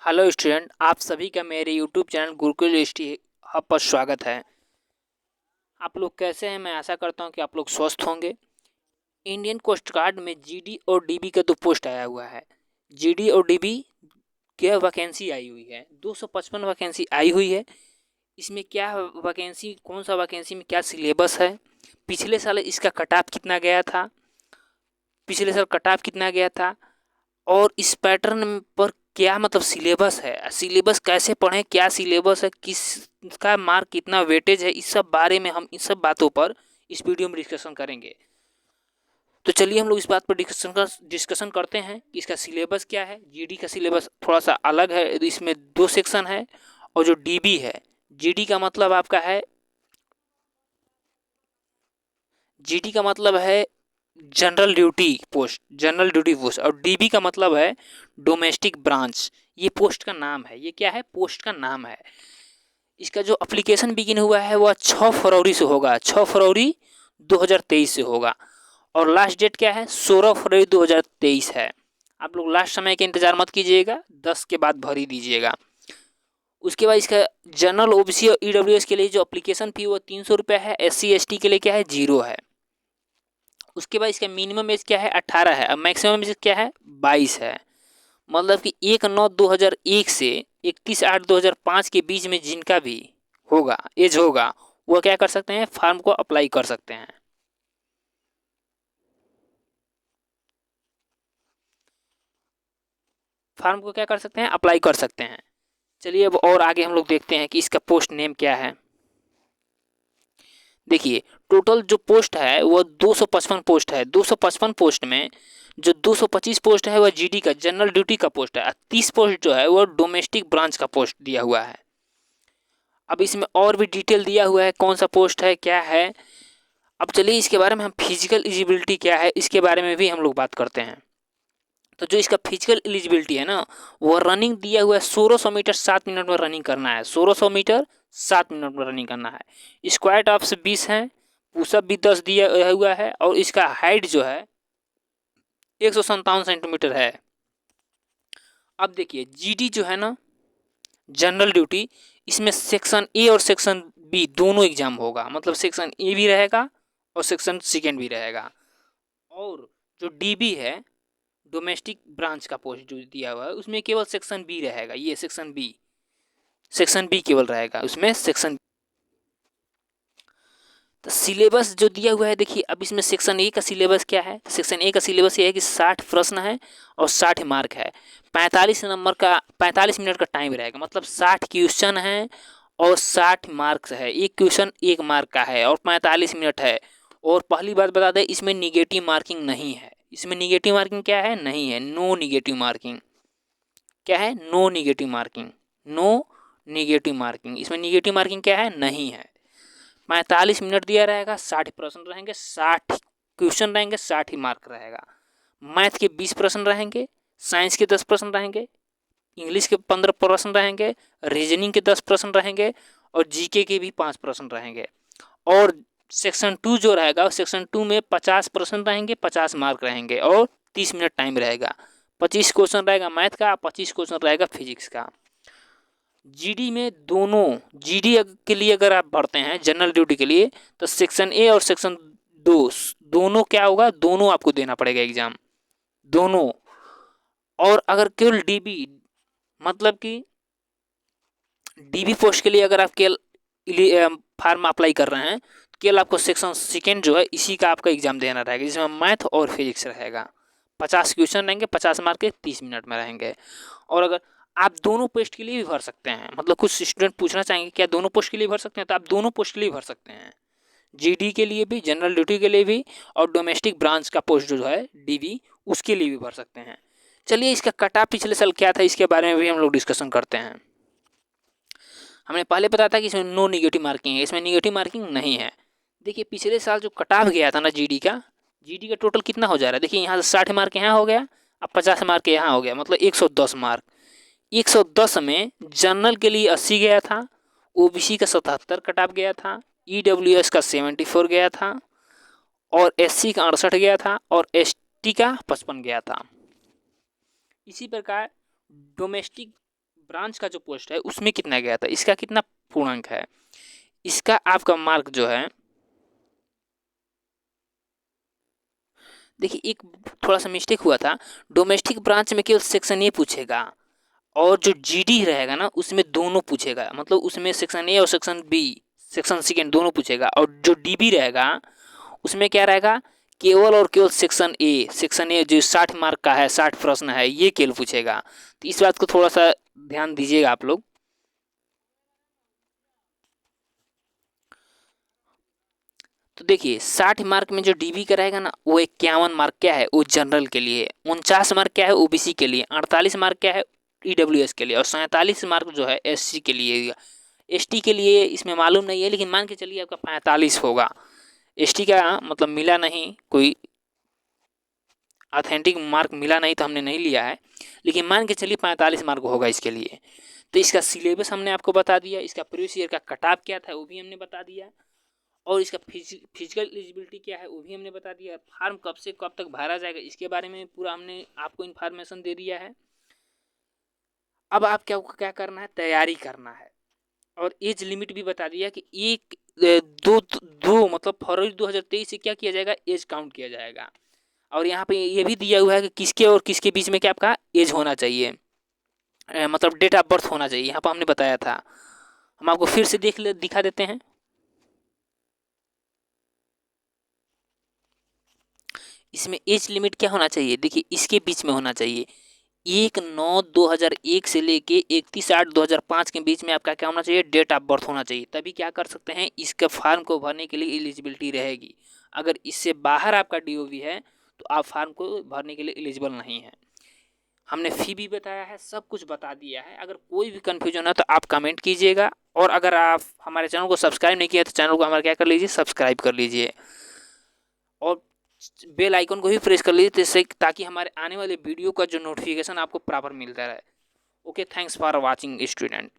Hello student, आप सभी का मेरे YouTube channel Gurukul study hub पर स्वागत है। आप लोग कैसे हैं? मैं आशा करता हूं कि आप लोग स्वस्थ होंगे। इंडियन कोस्ट गार्ड में जीडी और डीबी का 2 पोस्ट आया हुआ है। जीडी और डीबी की वैकेंसी आई हुई है, 255 वैकेंसी आई हुई है। इसमें क्या वैकेंसी, कौन सा वैकेंसी में क्या सिलेबस है, पिछले साल इसका कट ऑफ कितना गया था, और इस पैटर्न पर क्या मतलब सिलेबस है, सिलेबस कैसे पढ़ें, क्या सिलेबस है, किसका मार्क कितना वेटेज है, इस सब बारे में हम इन सब बातों पर इस वीडियो में डिस्कशन करेंगे। तो चलिए हम लोग इस बात पर डिस्कशन करते हैं कि इसका सिलेबस क्या है। जीडी का सिलेबस थोड़ा सा अलग है, इसमें 2 सेक्शन है। और जो डीबी है, जीडी का मतलब आपका है, जीडी का मतलब है जनरल ड्यूटी पोस्ट, और डीबी का मतलब है डोमेस्टिक ब्रांच। ये पोस्ट का नाम है, ये क्या है, पोस्ट का नाम है। इसका जो एप्लीकेशन बिगिन हुआ है वह 6 फरवरी से होगा, 6 फरवरी 2023 से होगा। और लास्ट डेट क्या है, 16 फरवरी 2023 है। आप लोग लास्ट समय के इंतजार मत कीजिएगा, 10 के बाद भर ही दीजिएगा। उसके बाद इसका जनरल, ओबीसी और ईडब्ल्यूएस के लिए जो एप्लीकेशन फी वो 300 रुपये है। SC ST के लिए क्या है, 0 है। उसके बाद इसका मिनिमम एज क्या है, 18 है। अब मैक्सिमम एज क्या है, 22 है। मतलब कि 1/9/2001 से 31/8/2005 के बीच में जिनका भी होगा, एज होगा, वो क्या कर सकते हैं, फॉर्म को अप्लाई कर सकते हैं। फॉर्म को क्या कर सकते हैं, अप्लाई कर सकते हैं। चलिए अब और आगे हम लोग देखते हैं कि इसका पोस्ट नेम क्या है। देखिए, टोटल जो पोस्ट है वो 255 पोस्ट है। 255 पोस्ट में जो 225 पोस्ट है वह जीडी का जनरल ड्यूटी का पोस्ट है। 30 पोस्ट जो है वो डोमेस्टिक ब्रांच का पोस्ट दिया हुआ है। अब इसमें और भी डिटेल दिया हुआ है, कौन सा पोस्ट है, क्या है। अब चलिए इसके बारे में हम फिजिकल एलिजिबिलिटी क्या है इसके बारे में भी हम लोग बात करते हैं। तो जो इसका फिजिकल एलिजिबिलिटी है ना, वो रनिंग दिया हुआ है, 1600 मीटर 7 मिनट में रनिंग करना है। 1600 मीटर 7 मिनट में रनिंग करना है। स्क्वाट ऑफ 20 है, पुशअप भी 10 दिया हुआ है। और इसका हाइट जो है 157 सेंटीमीटर है। अब देखिए, जीडी जो है ना, जनरल ड्यूटी, इसमें सेक्शन ए और सेक्शन बी दोनों एग्जाम होगा। मतलब सेक्शन ए भी रहेगा और सेक्शन सेकेंड भी रहेगा। और जो डीबी है, डोमेस्टिक ब्रांच का पोस्ट जो दिया हुआ है, उसमें केवल सेक्शन बी रहेगा। ये सेक्शन बी केवल रहेगा उसमें, सेक्शन। तो सिलेबस जो दिया हुआ है, देखिए अब इसमें सेक्शन ए का सिलेबस क्या है। सेक्शन ए का सिलेबस ये है कि 60 प्रश्न है और 60 मार्क है। 45 मिनट का टाइम रहेगा। मतलब 60 क्वेश्चन है और 60 मार्क्स है। एक क्वेश्चन 1 मार्क का है और 45 मिनट है। और पहली बात बता दें, इसमें निगेटिव मार्किंग नहीं है। इसमें निगेटिव मार्किंग क्या है, नहीं है। No negative marking. क्या है, no negative marking. No negative marking, इसमें निगेटिव मार्किंग क्या है, नहीं है। 45 मिनट दिया रहेगा, 60 प्रश्न रहेंगे, 60 क्वेश्चन रहेंगे, 60 ही मार्क रहेगा। मैथ के 20 प्रश्न रहेंगे, साइंस के 10 प्रश्न रहेंगे, इंग्लिश के 15 प्रश्न रहेंगे, रीजनिंग के 10 प्रश्न रहेंगे, और जीके के भी 5 प्रश्न रहेंगे। और सेक्शन 2 जो रहेगा, सेक्शन 2 में 50 प्रश्न रहेंगे, 50 मार्क रहेंगे, और 30 मिनट टाइम रहेगा। 25 क्वेश्चन रहेगा मैथ का, 25 क्वेश्चन रहेगा फिजिक्स का। जीडी में दोनों, जीडी के लिए अगर आप भरते हैं जनरल ड्यूटी के लिए, तो सेक्शन ए और सेक्शन 2 दोनों क्या होगा, दोनों आपको देना पड़ेगा एग्जाम, दोनों। और अगर केवल डीबी, मतलब कि डीबी पोस्ट के लिए अगर आप केवल फार्म अप्लाई कर रहे हैं, तो केवल आपको सेक्शन सेकेंड जो है इसी का आपका एग्जाम देना रहेगा, जिसमें मैथ और फिजिक्स रहेगा। 50 क्वेश्चन रहेंगे, 50 मार्क के, 30 मिनट में रहेंगे। और अगर आप दोनों पोस्ट के लिए भी भर सकते हैं, मतलब कुछ स्टूडेंट पूछना चाहेंगे क्या दोनों पोस्ट के लिए भर सकते हैं, तो आप दोनों पोस्ट के लिए भर सकते हैं। जीडी के लिए भी, जनरल ड्यूटी के लिए भी, और डोमेस्टिक ब्रांच का पोस्ट जो है डीबी, उसके लिए भी भर सकते हैं। चलिए इसका कट ऑफ पिछले साल क्या था इसके बारे में भी हम लोग डिस्कशन करते हैं। हमने पहले बताया था कि इसमें नो निगेटिव मार्किंग है, इसमें निगेटिव मार्किंग नहीं है। देखिए पिछले साल जो कट ऑफ गया था ना जीडी का टोटल कितना हो जा रहा है। देखिए यहाँ से 60 मार्क यहाँ हो गया, अब 50 मार्क यहाँ हो गया, मतलब 110 मार्क। 110 में जनरल के लिए 80 गया था, ओबीसी का 77 कट ऑफ गया था, ईडब्ल्यूएस का 74 गया था, और एससी का 68 गया था, और एसटी का 55 गया था। इसी प्रकार डोमेस्टिक ब्रांच का जो पोस्ट है उसमें कितना गया था, इसका कितना पूर्णांक है, इसका आपका मार्क जो है, देखिए एक थोड़ा सा मिस्टेक हुआ था, डोमेस्टिक ब्रांच में केवल सेक्शन ए पूछेगा और जो जीडी रहेगा ना उसमें दोनों पूछेगा, मतलब उसमें सेक्शन ए और सेक्शन बी, सेक्शन सेकेंड दोनों पूछेगा। और जो डीबी रहेगा उसमें क्या रहेगा, केवल और केवल सेक्शन ए जो 60 मार्क का है, 60 प्रश्न है, ये केवल पूछेगा। तो इस बात को थोड़ा सा ध्यान दीजिएगा आप लोग। तो देखिए 60 मार्क में जो डीबी का रहेगा ना वो 51 मार्क क्या है वो जनरल के लिए, 49 मार्क क्या है ओबीसी के लिए, 48 मार्क क्या है ईडब्ल्यूएस के लिए, और 47 मार्क जो है एससी के लिए। एसटी के लिए इसमें मालूम नहीं है, लेकिन मान के चलिए आपका 45 होगा। एसटी का मतलब मिला नहीं, कोई ऑथेंटिक मार्क मिला नहीं तो हमने नहीं लिया है, लेकिन मान के चलिए 45 मार्क होगा इसके लिए। तो इसका सिलेबस हमने आपको बता दिया, इसका प्रीवियस ईयर का कट ऑफ क्या था वो भी हमने बता दिया, और इसका फिजिकल एलिजिबिलिटी क्या है वो भी हमने बता दिया, फॉर्म कब से कब तक भरा जाएगा इसके बारे में पूरा हमने आपको इन्फॉर्मेशन दे दिया है। अब आप क्या करना है, तैयारी करना है, और एज लिमिट भी बता दिया कि एक दो मतलब फरवरी 2023 से क्या किया जाएगा, एज काउंट किया जाएगा। और यहाँ पे ये भी दिया हुआ है कि किसके और किसके बीच में क्या आपका एज होना चाहिए, मतलब डेट ऑफ बर्थ होना चाहिए, यहाँ पर हमने बताया था। हम आपको फिर से दिखा देते हैं। इसमें एज लिमिट क्या होना चाहिए, देखिए इसके बीच में होना चाहिए 1/9/2001 से लेके 31/8/2005 के बीच में आपका क्या होना चाहिए, डेट ऑफ बर्थ होना चाहिए, तभी क्या कर सकते हैं, इसके फॉर्म को भरने के लिए एलिजिबिलिटी रहेगी। अगर इससे बाहर आपका डीओवी है तो आप फॉर्म को भरने के लिए एलिजिबल नहीं है। हमने फ़ी भी बताया है, सब कुछ बता दिया है। अगर कोई भी कन्फ्यूजन है तो आप कमेंट कीजिएगा, और अगर आप हमारे चैनल को सब्सक्राइब नहीं किया तो चैनल को हमारा क्या कर लीजिए, सब्सक्राइब कर लीजिए, और बेल आइकन को भी प्रेस कर लीजिए जिससे ताकि हमारे आने वाले वीडियो का जो नोटिफिकेशन आपको प्रॉपर मिलता रहे। Okay, thanks for watching student.